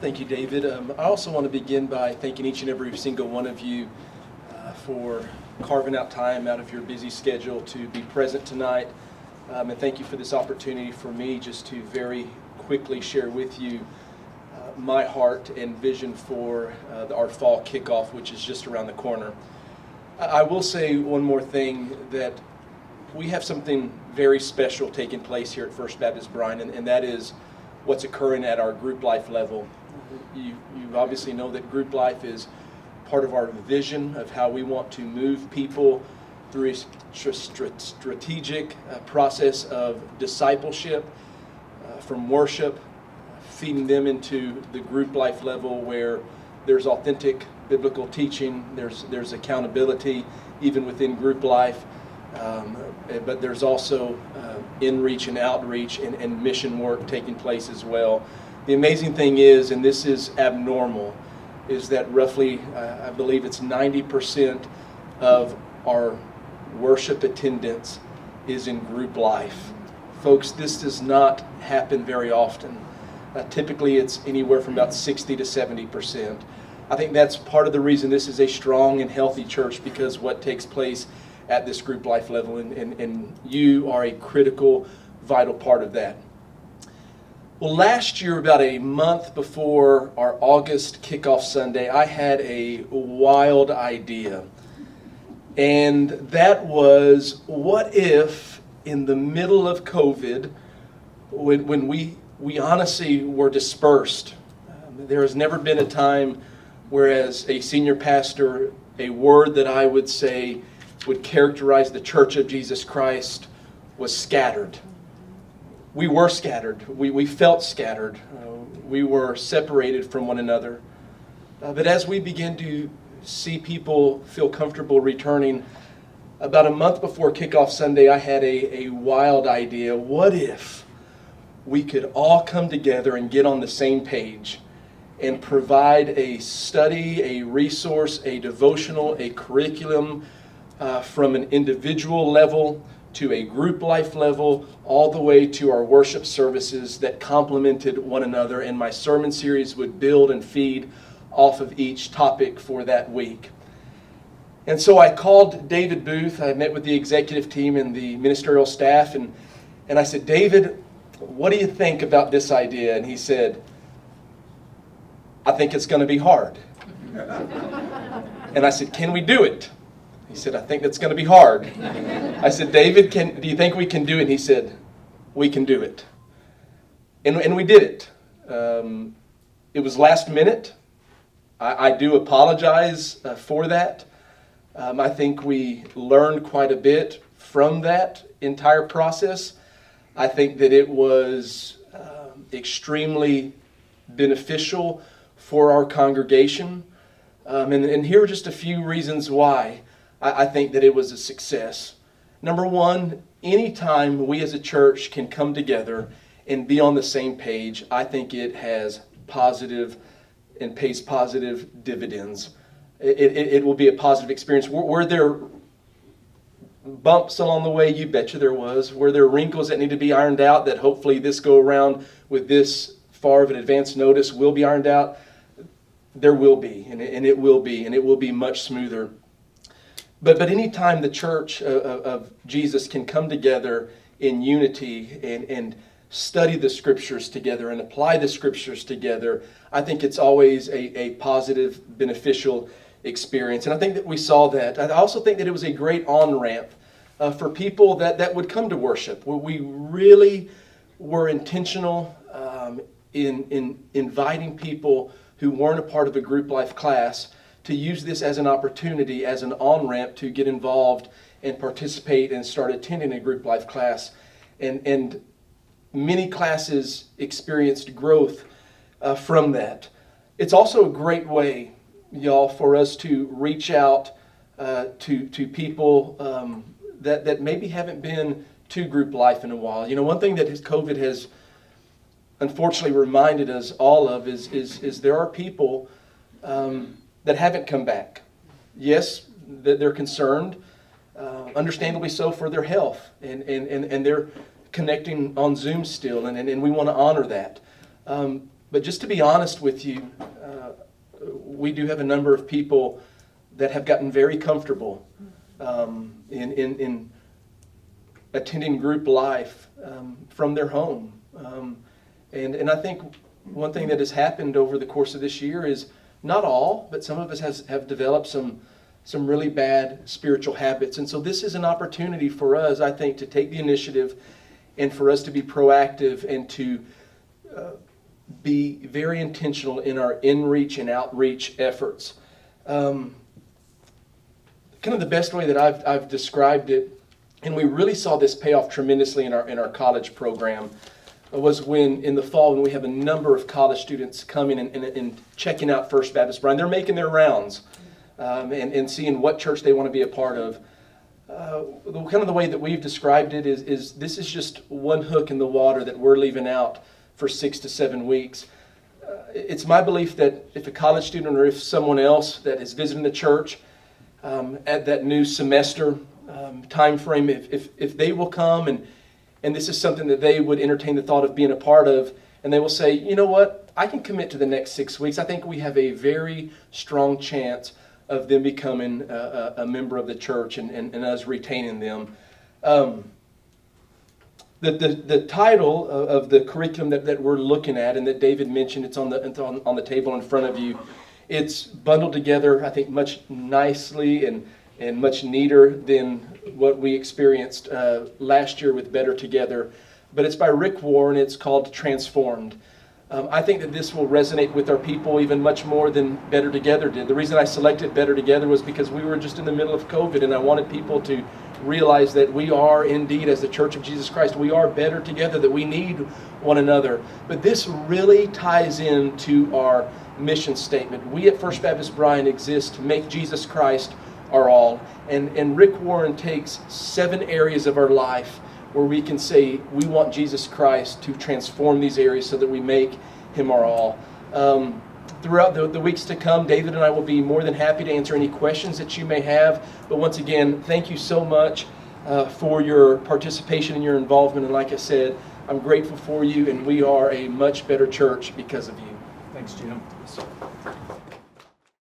Thank you, David. I also want to begin by thanking each and every single one of you for carving out time out of your busy schedule to be present tonight. And thank you for this opportunity for me just to very quickly share with you my heart and vision for our fall kickoff, which is just around the corner. I will say one more thing, that we have something very special taking place here at First Baptist Bryan, and that is what's occurring at our GroupLife level. You obviously know that GroupLife is part of our vision of how we want to move people through a strategic process of discipleship, from worship, feeding them into the GroupLife level where there's authentic biblical teaching, there's accountability even within GroupLife, but there's also in-reach and outreach and mission work taking place as well. The amazing thing is, and this is abnormal, is that roughly, I believe it's 90% of our worship attendance is in GroupLife. Folks, this does not happen very often. Typically, it's anywhere from about 60 to 70%. I think that's part of the reason this is a strong and healthy church, because what takes place at this GroupLife level, and you are a critical, vital part of that. Well, last year, about a month before our August kickoff Sunday, I had a wild idea. And that was, what if in the middle of COVID, when we honestly were dispersed, there has never been a time where, as a senior pastor, a word that I would say would characterize the Church of Jesus Christ was scattered. We were scattered. We felt scattered. We were separated from one another. But as we begin to see people feel comfortable returning, about a month before Kickoff Sunday, I had a wild idea. What if we could all come together and get on the same page and provide a study, a resource, a devotional, a curriculum from an individual level to a group life level, all the way to our worship services that complemented one another, and my sermon series would build and feed off of each topic for that week. And so I called David Booth. I met with the executive team and the ministerial staff, and I said, David, what do you think about this idea? And he said, I think it's going to be hard. And I said, can we do it? He said, I think that's going to be hard. I said, David, do you think we can do it? And he said, we can do it. And we did it. It was last minute. I do apologize for that. I think we learned quite a bit from that entire process. I think that it was extremely beneficial for our congregation. And here are just a few reasons why I think that it was a success. Number one, anytime we as a church can come together and be on the same page, I think it has positive and pays positive dividends. It will be a positive experience. Were there bumps along the way? You betcha there was. Were there wrinkles that need to be ironed out that hopefully this go around with this far of an advance notice will be ironed out? There will be, and it will be much smoother. But anytime the Church of Jesus can come together in unity and study the Scriptures together and apply the Scriptures together, I think it's always a positive, beneficial experience. And I think that we saw that. I also think that it was a great on-ramp for people that would come to worship. We really were intentional in inviting people who weren't a part of a group life class to use this as an opportunity, as an on-ramp to get involved and participate and start attending a group life class. And many classes experienced growth from that. It's also a great way, y'all, for us to reach out to people that maybe haven't been to group life in a while. You know, one thing that COVID has unfortunately reminded us all of is there are people that haven't come back. Yes, that they're concerned, understandably so, for their health, and they're connecting on Zoom still, and we want to honor that. But just to be honest with you, we do have a number of people that have gotten very comfortable in attending group life from their home. And I think one thing that has happened over the course of this year is, not all, but some of us have developed some really bad spiritual habits. And so this is an opportunity for us, I think, to take the initiative and for us to be proactive and to be very intentional in our in-reach and outreach efforts. Kind of the best way that I've described it, and we really saw this pay off tremendously in our college program, was when in the fall when we have a number of college students coming and checking out First Baptist Bryan. They're making their rounds and seeing what church they want to be a part of. Kind of the way that we've described it is this is just one hook in the water that we're leaving out for 6 to 7 weeks. It's my belief that if a college student or if someone else that is visiting the church at that new semester time frame, if they will come and this is something that they would entertain the thought of being a part of, and they will say, you know what, I can commit to the next 6 weeks. I think we have a very strong chance of them becoming a member of the church and us retaining them. The title of the curriculum that we're looking at and that David mentioned, it's on the table in front of you. It's bundled together, I think, much nicely and much neater than what we experienced last year with Better Together. But it's by Rick Warren. It's called Transformed. I think that this will resonate with our people even much more than Better Together did. The reason I selected Better Together was because we were just in the middle of COVID, and I wanted people to realize that we are indeed, as the Church of Jesus Christ, we are better together, that we need one another. But this really ties into our mission statement. We at First Baptist Bryan exist to make Jesus Christ our all. And Rick Warren takes 7 areas of our life where we can say we want Jesus Christ to transform these areas so that we make Him our all. Throughout the weeks to come, David and I will be more than happy to answer any questions that you may have. But once again, thank you so much for your participation and your involvement. And like I said, I'm grateful for you, and we are a much better church because of you. Thanks, Jim.